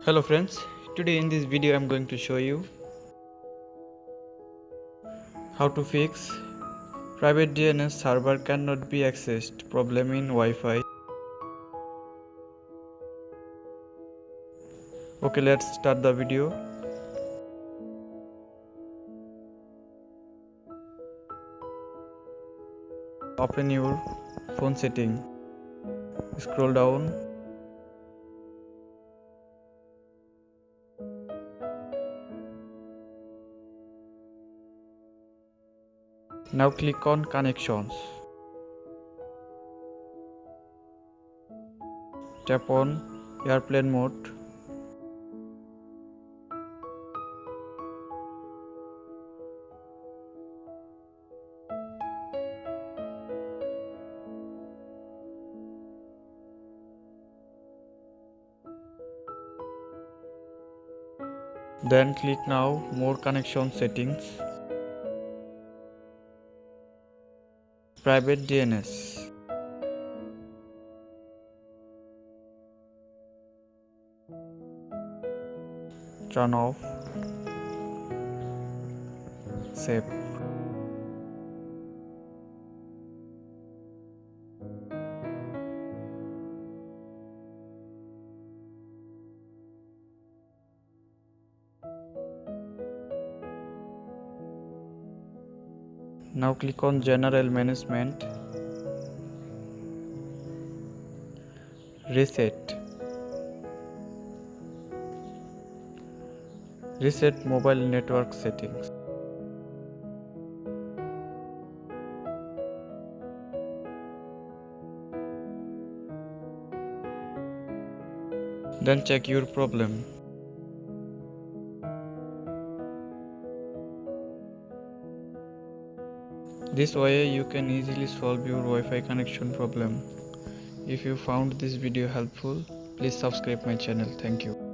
Hello friends, today in this video I am going to show you how to fix private DNS server cannot be accessed problem in Wi-Fi. Okay, let's start the video. Open your phone setting. Scroll down. Now click on connections. Tap on airplane mode. Then click now more connection settings. Private DNS. Turn off. Save. Now click on General Management. Reset. Reset mobile network settings. Then check your problem. This way you can easily solve your Wi-Fi connection problem. If you found this video helpful, please subscribe my channel. Thank you.